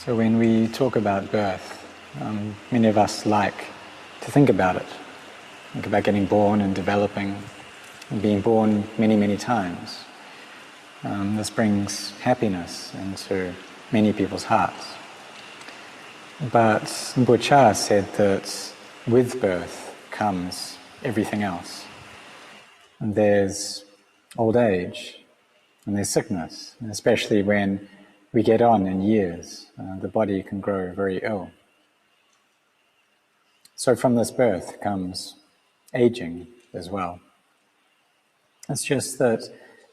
So when we talk about birth, many of us like to think about it. Think about getting born and developing and being born many, many times. This brings happiness into many people's hearts. But Buddha said that with birth comes everything else. And there's old age, and there's sickness, and especially when we get on in years, the body can grow very ill. So from this birth comes aging as well. It's just that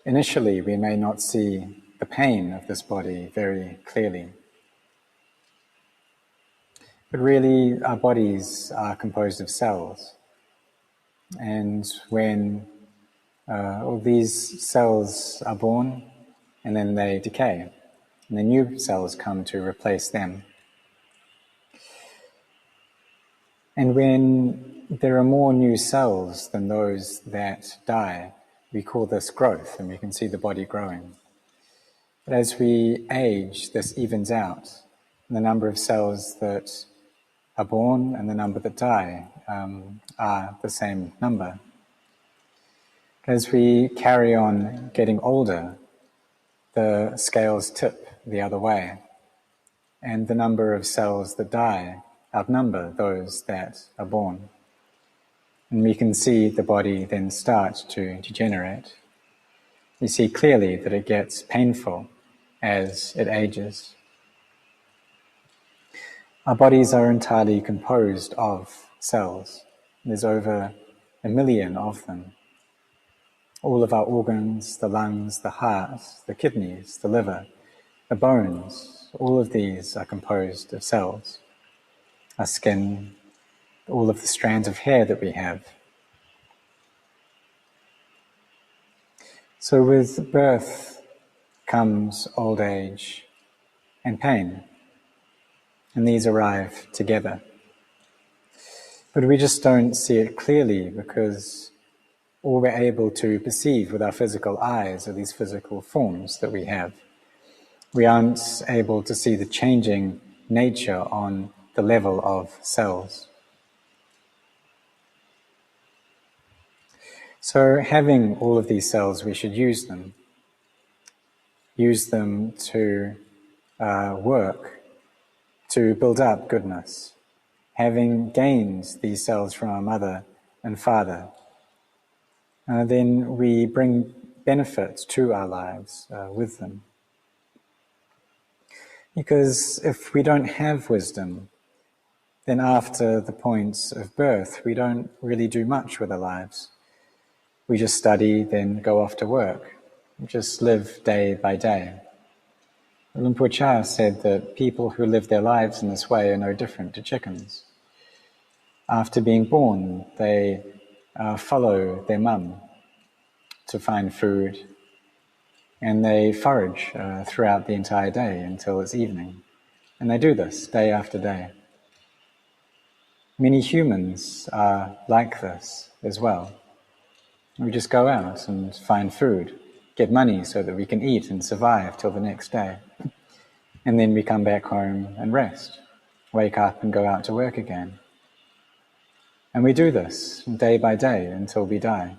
initially we may not see the pain of this body very clearly. But really our bodies are composed of cells. And when all these cells are born and then they decay, and the new cells come to replace them. And when there are more new cells than those that die, we call this growth, and we can see the body growing. But as we age, this evens out. The number of cells that are born and the number that die are the same number. As we carry on getting older, the scales tip the other way, and the number of cells that die outnumber those that are born. And we can see the body then start to degenerate. We see clearly that it gets painful as it ages. Our bodies are entirely composed of cells. There's over 1 million of them. All of our organs, the lungs, the heart, the kidneys, the liver, the bones, all of these are composed of cells. Our skin, all of the strands of hair that we have. So with birth comes old age and pain, and these arrive together. But we just don't see it clearly because all we're able to perceive with our physical eyes are these physical forms that we have. We aren't able to see the changing nature on the level of cells. So having all of these cells, we should use them. Use them to work, to build up goodness. Having gained these cells from our mother and father, then we bring benefits to our lives with them. Because if we don't have wisdom, then after the point of birth, we don't really do much with our lives. We just study, then go off to work. We just live day by day. Luang said that people who live their lives in this way are no different to chickens. After being born, they follow their mum to find food, and they forage throughout the entire day until it's evening. And they do this day after day. Many humans are like this as well. We just go out and find food, get money so that we can eat and survive till the next day. And then we come back home and rest, wake up and go out to work again. And we do this day by day until we die.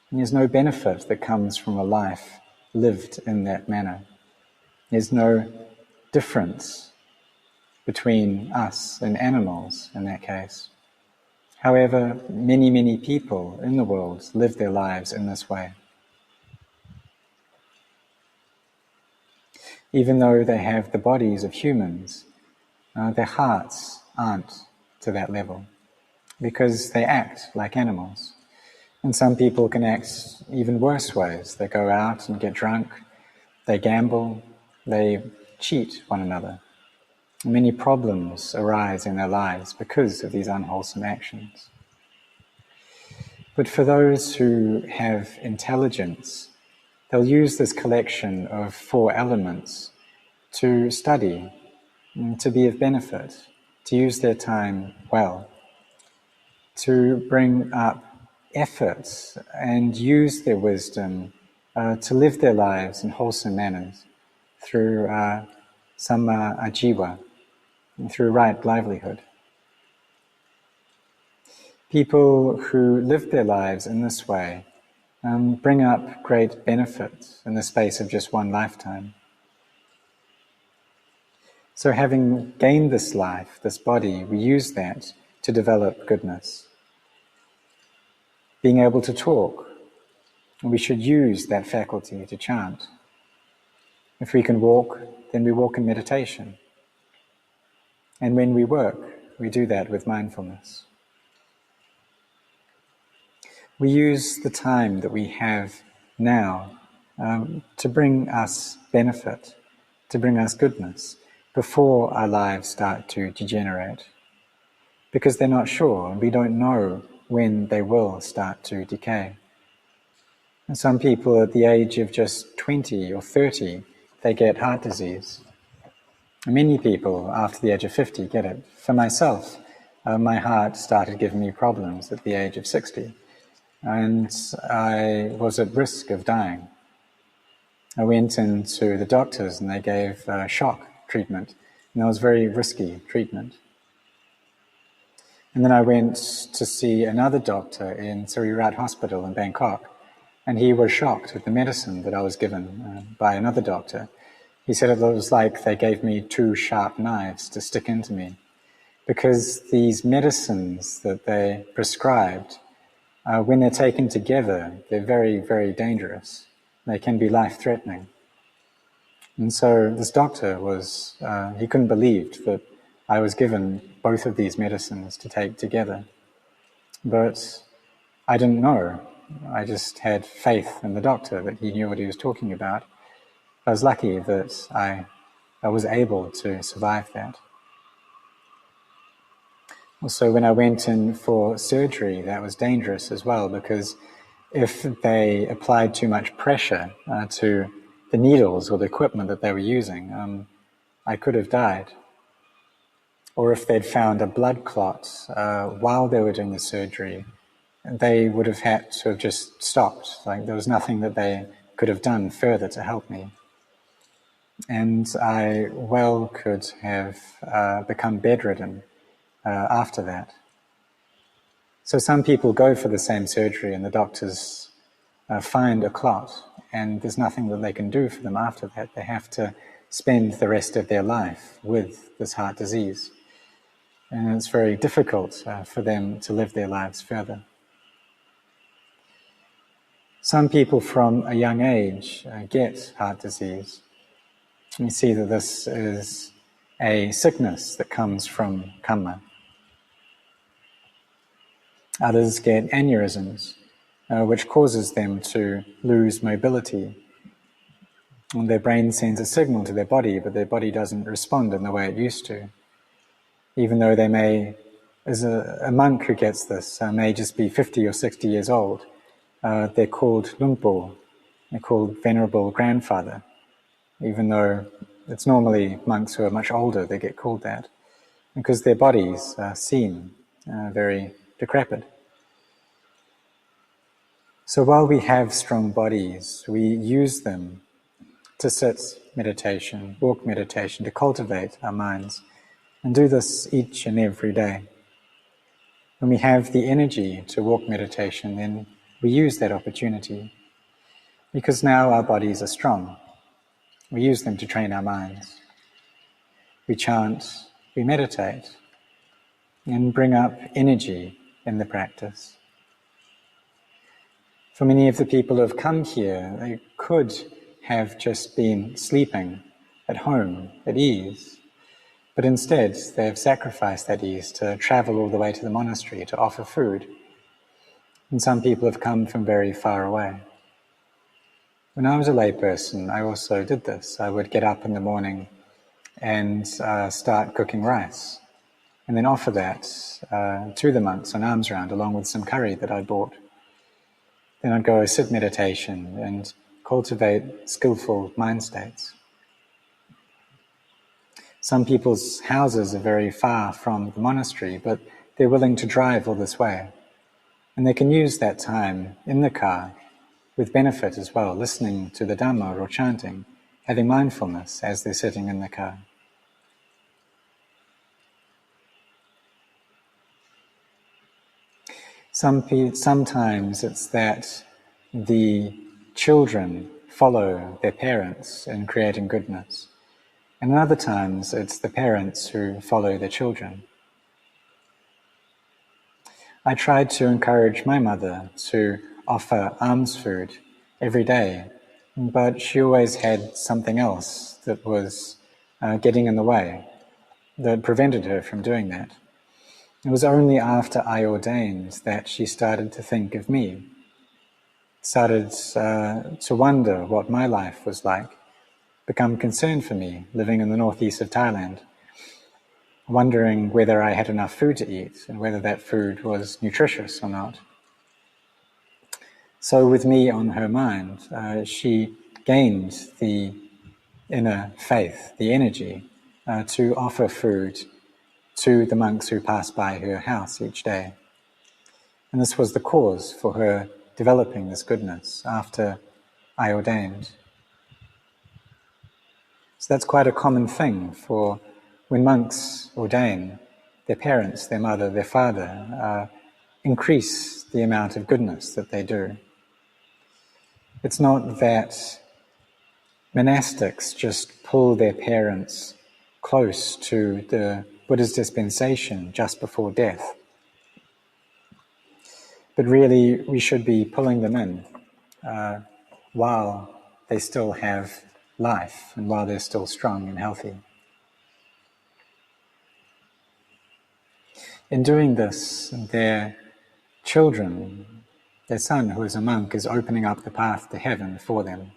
And there's no benefit that comes from a life lived in that manner. There's no difference between us and animals in that case. However, many, many people in the world live their lives in this way. Even though they have the bodies of humans, their hearts aren't to that level because they act like animals. And some people can act even worse ways. They go out and get drunk, they gamble, they cheat one another. Many problems arise in their lives because of these unwholesome actions. But for those who have intelligence, they'll use this collection of 4 elements to study, to be of benefit, to use their time well, to bring up efforts and use their wisdom to live their lives in wholesome manners through samma ajiva, through right livelihood. People who live their lives in this way bring up great benefits in the space of just one lifetime. So having gained this life, this body, we use that to develop goodness. Being able to talk, we should use that faculty to chant. If we can walk, then we walk in meditation. And when we work, we do that with mindfulness. We use the time that we have now to bring us benefit, to bring us goodness, before our lives start to degenerate. Because they're not sure, and we don't know when they will start to decay. And some people at the age of just 20 or 30, they get heart disease. Many people after the age of 50 get it. For myself, my heart started giving me problems at the age of 60. And I was at risk of dying. I went into the doctors and they gave shock treatment. And that was very risky treatment. And then I went to see another doctor in Sirirat Hospital in Bangkok. And he was shocked with the medicine that I was given by another doctor. He said it was like they gave me 2 sharp knives to stick into me. Because these medicines that they prescribed, when they're taken together, they're very, very dangerous. They can be life-threatening. And so this doctor he couldn't believe that I was given both of these medicines to take together. But I didn't know. I just had faith in the doctor that he knew what he was talking about. I was lucky that I was able to survive that. Also, when I went in for surgery, that was dangerous as well, because if they applied too much pressure to the needles or the equipment that they were using, I could have died. Or if they'd found a blood clot while they were doing the surgery, they would have had to have just stopped. Like, there was nothing that they could have done further to help me. And I well could have become bedridden after that. So some people go for the same surgery and the doctors find a clot, and there's nothing that they can do for them after that. They have to spend the rest of their life with this heart disease. And it's very difficult for them to live their lives further. Some people from a young age get heart disease. We see that this is a sickness that comes from karma. Others get aneurysms, which causes them to lose mobility. And their brain sends a signal to their body, but their body doesn't respond in the way it used to. Even though they may, as a monk who gets this, may just be 50 or 60 years old, they're called Luang, they're called Venerable Grandfather. Even though it's normally monks who are much older, they get called that, because their bodies seem very decrepit. So while we have strong bodies, we use them to sit meditation, walk meditation, to cultivate our minds, and do this each and every day. When we have the energy to walk meditation, then we use that opportunity, because now our bodies are strong. We use them to train our minds. We chant, we meditate, and bring up energy in the practice. For many of the people who have come here, they could have just been sleeping at home at ease, but instead they have sacrificed that ease to travel all the way to the monastery to offer food. And some people have come from very far away. When I was a layperson, I also did this. I would get up in the morning and start cooking rice, and then offer that to the monks on alms round, along with some curry that I bought. Then I'd go sit meditation and cultivate skillful mind states. Some people's houses are very far from the monastery, but they're willing to drive all this way. And they can use that time in the car with benefit as well, listening to the Dhamma or chanting, having mindfulness as they're sitting in the car. Sometimes it's that the children follow their parents in creating goodness, and other times it's the parents who follow their children. I tried to encourage my mother to offer alms food every day, but she always had something else that was getting in the way, that prevented her from doing that. It was only after I ordained that she started to think of me, started to wonder what my life was like, become concerned for me living in the northeast of Thailand, wondering whether I had enough food to eat and whether that food was nutritious or not. So with me on her mind, she gained the inner faith, the energy, to offer food to the monks who passed by her house each day. And this was the cause for her developing this goodness after I ordained. So that's quite a common thing for when monks ordain, their parents, their mother, their father, increase the amount of goodness that they do. It's not that monastics just pull their parents close to the Buddha's dispensation just before death. But really, we should be pulling them in while they still have life and while they're still strong and healthy. In doing this, their children, their son, who is a monk, is opening up the path to heaven for them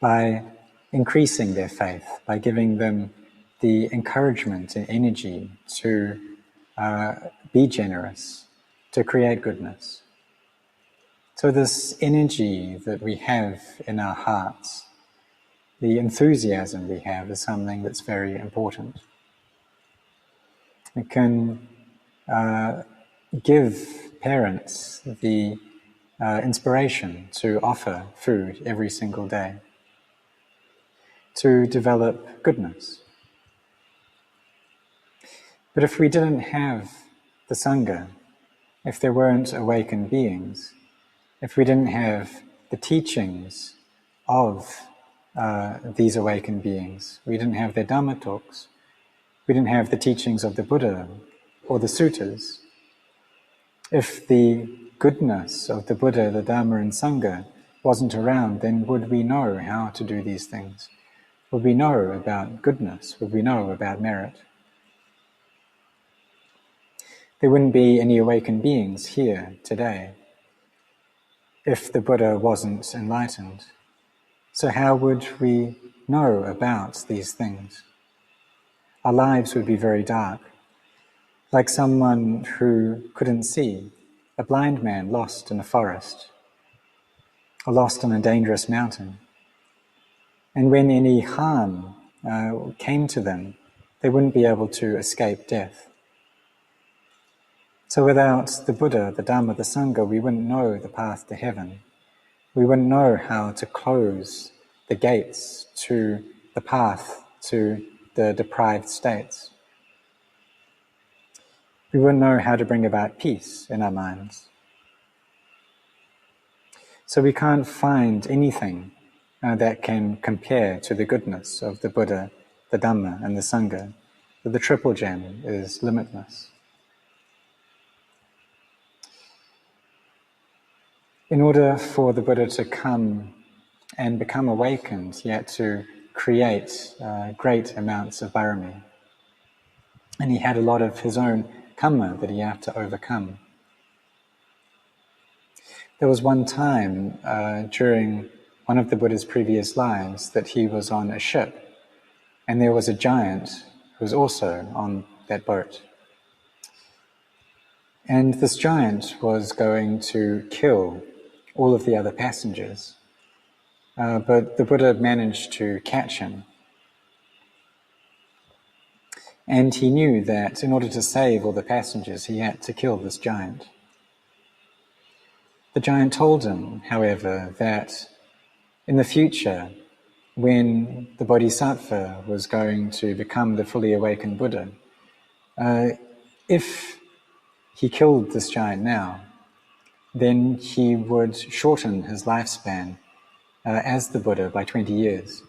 by increasing their faith, by giving them the encouragement and energy to be generous, to create goodness. So this energy that we have in our hearts, the enthusiasm we have, is something that's very important. It can give parents the inspiration to offer food every single day, to develop goodness. But if we didn't have the Sangha, if there weren't awakened beings, if we didn't have the teachings of these awakened beings, we didn't have their Dhamma talks, we didn't have the teachings of the Buddha or the suttas, if the goodness of the Buddha, the Dhamma and Sangha wasn't around, then would we know how to do these things? Would we know about goodness? Would we know about merit? There wouldn't be any awakened beings here today if the Buddha wasn't enlightened. So how would we know about these things? Our lives would be very dark, like someone who couldn't see, a blind man lost in a forest, or lost on a dangerous mountain. And when any harm came to them, they wouldn't be able to escape death. So without the Buddha, the Dhamma, the Sangha, we wouldn't know the path to heaven. We wouldn't know how to close the gates to the path to the deprived states. We wouldn't know how to bring about peace in our minds. So we can't find anything that can compare to the goodness of the Buddha, the Dhamma, and the Sangha. The triple gem is limitless. In order for the Buddha to come and become awakened, he had to create great amounts of bharami. And he had a lot of his own karma that he had to overcome. There was one time during one of the Buddha's previous lives that he was on a ship, and there was a giant who was also on that boat. And this giant was going to kill all of the other passengers, but the Buddha managed to catch him. And he knew that in order to save all the passengers, he had to kill this giant. The giant told him, however, that in the future, when the Bodhisattva was going to become the fully awakened Buddha, if he killed this giant now, then he would shorten his lifespan as the Buddha by 20 years.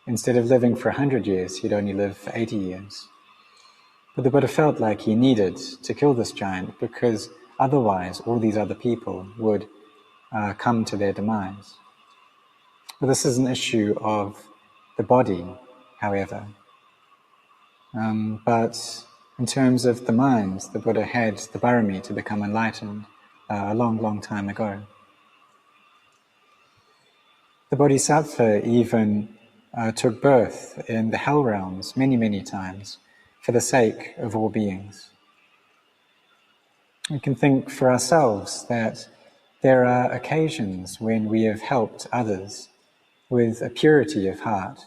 Instead of living for 100 years, he'd only live for 80 years. But the Buddha felt like he needed to kill this giant because otherwise all these other people would come to their demise. Well, this is an issue of the body, however. But in terms of the mind, the Buddha had the barami to become enlightened a long, long time ago. The Bodhisattva even took birth in the hell realms many, many times for the sake of all beings. We can think for ourselves that there are occasions when we have helped others with a purity of heart,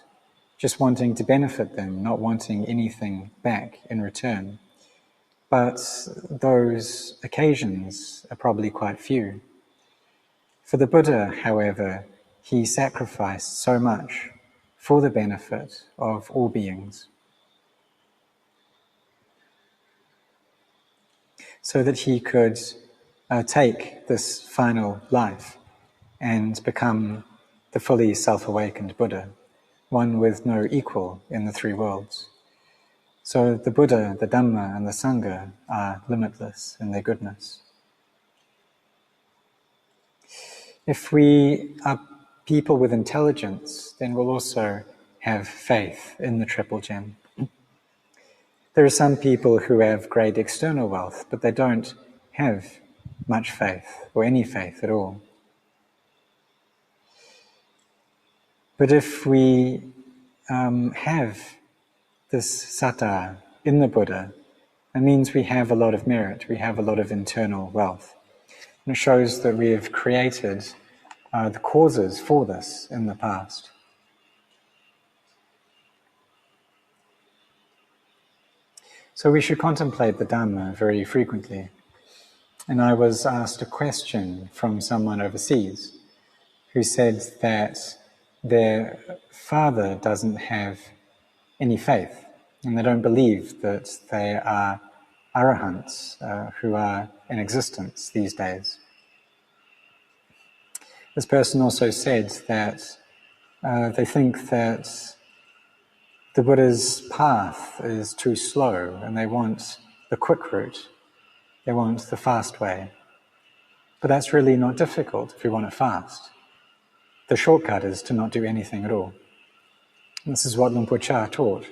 just wanting to benefit them, not wanting anything back in return. But those occasions are probably quite few. For the Buddha, however, he sacrificed so much for the benefit of all beings, so that he could take this final life and become the fully self-awakened Buddha, one with no equal in the three worlds. So the Buddha, the Dhamma, and the Sangha are limitless in their goodness. If we are people with intelligence, then we'll also have faith in the Triple Gem. There are some people who have great external wealth, but they don't have much faith, or any faith at all. But if we have this sattva in the Buddha, it means we have a lot of merit, we have a lot of internal wealth. And it shows that we have created the causes for this in the past. So we should contemplate the Dhamma very frequently. And I was asked a question from someone overseas who said that their father doesn't have any faith, and they don't believe that they are arahants who are in existence these days. This person also said that they think that the Buddha's path is too slow and they want the quick route, they want the fast way. But that's really not difficult if we want it fast. The shortcut is to not do anything at all. And this is what Luang Por Chah taught.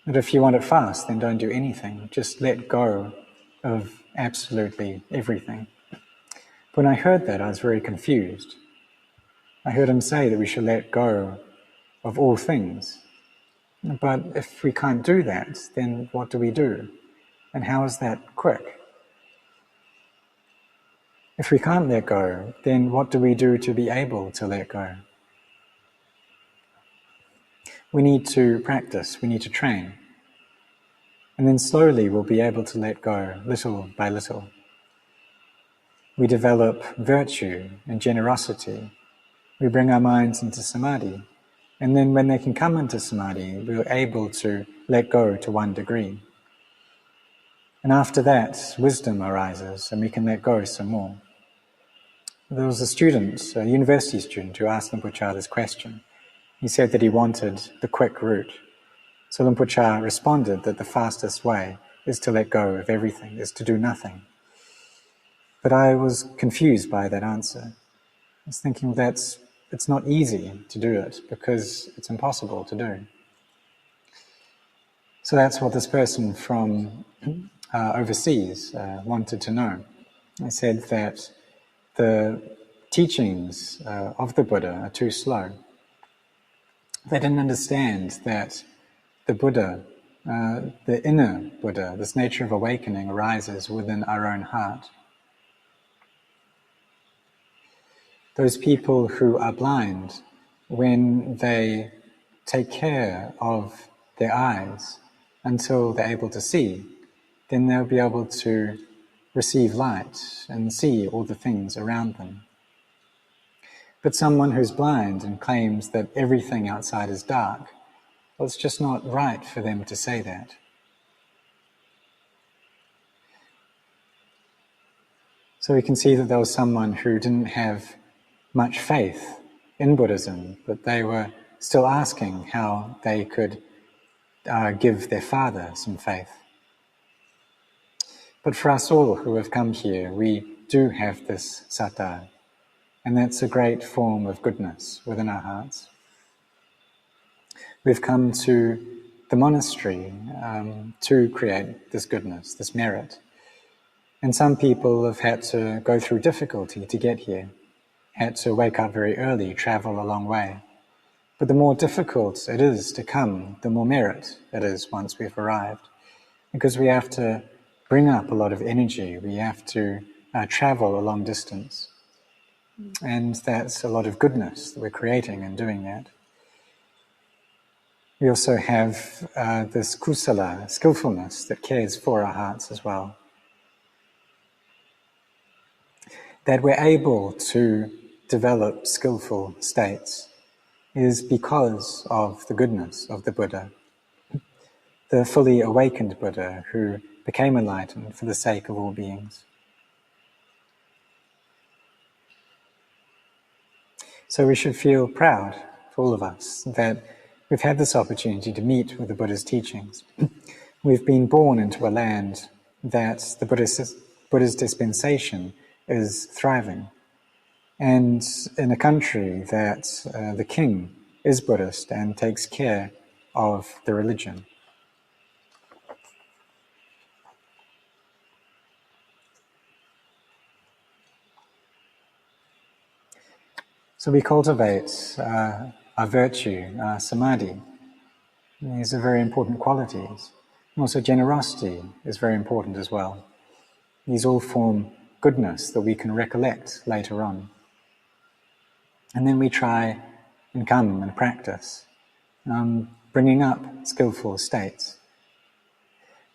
That if you want it fast, then don't do anything. Just let go of absolutely everything. When I heard that, I was very confused. I heard him say that we should let go of all things. But if we can't do that, then what do we do? And how is that quick? If we can't let go, then what do we do to be able to let go? We need to practice, we need to train. And then slowly we'll be able to let go, little by little. We develop virtue and generosity. We bring our minds into samadhi. And then when they can come into samadhi, we're able to let go to one degree. And after that, wisdom arises and we can let go some more. There was a student, a university student, who asked Luang Por Chah this question. He said that he wanted the quick route. So Luang Por Chah responded that the fastest way is to let go of everything, is to do nothing. But I was confused by that answer. I was thinking that it's not easy to do it because it's impossible to do. So that's what this person from overseas wanted to know. I said that the teachings of the Buddha are too slow. They didn't understand that the Buddha, the inner Buddha, this nature of awakening arises within our own heart. Those people who are blind, when they take care of their eyes until they're able to see, then they'll be able to receive light and see all the things around them. But someone who's blind and claims that everything outside is dark, well, it's just not right for them to say that. So we can see that there was someone who didn't have much faith in Buddhism, but they were still asking how they could give their father some faith. But for us all who have come here, we do have this saddha, and that's a great form of goodness within our hearts. We've come to the monastery to create this goodness, this merit. And some people have had to go through difficulty to get here, had to wake up very early, travel a long way. But the more difficult it is to come, the more merit it is once we've arrived. Because we have to bring up a lot of energy, we have to travel a long distance. And that's a lot of goodness that we're creating in doing that. We also have this kusala, skillfulness, that cares for our hearts as well. That we're able to develop skillful states is because of the goodness of the Buddha, the fully awakened Buddha who became enlightened for the sake of all beings. So we should feel proud, for all of us, that we've had this opportunity to meet with the Buddha's teachings. We've been born into a land that the Buddha's dispensation is thriving, and in a country that the king is Buddhist and takes care of the religion. So we cultivate our virtue, our samadhi. These are very important qualities. And also generosity is very important as well. These all form goodness that we can recollect later on. And then we try and come and practice, bringing up skillful states.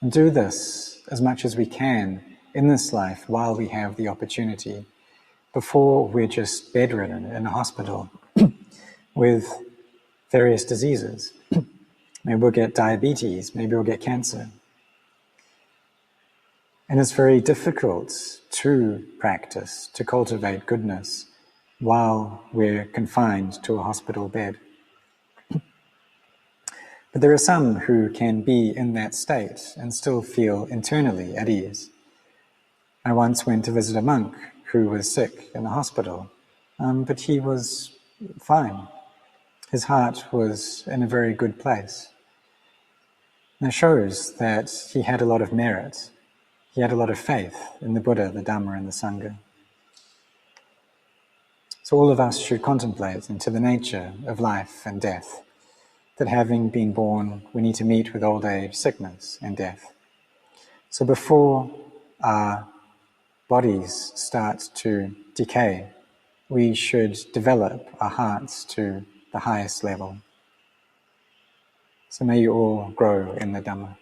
And do this as much as we can in this life while we have the opportunity, before we're just bedridden in a hospital with various diseases. Maybe we'll get diabetes, maybe we'll get cancer. And it's very difficult to practice, to cultivate goodness while we're confined to a hospital bed. But there are some who can be in that state and still feel internally at ease. I once went to visit a monk who was sick in the hospital, but he was fine. His heart was in a very good place. And it shows that he had a lot of merit. He had a lot of faith in the Buddha, the Dhamma, and the Sangha. So all of us should contemplate into the nature of life and death, that having been born, we need to meet with old age, sickness, and death. So before our bodies start to decay, we should develop our hearts to the highest level. So may you all grow in the Dhamma.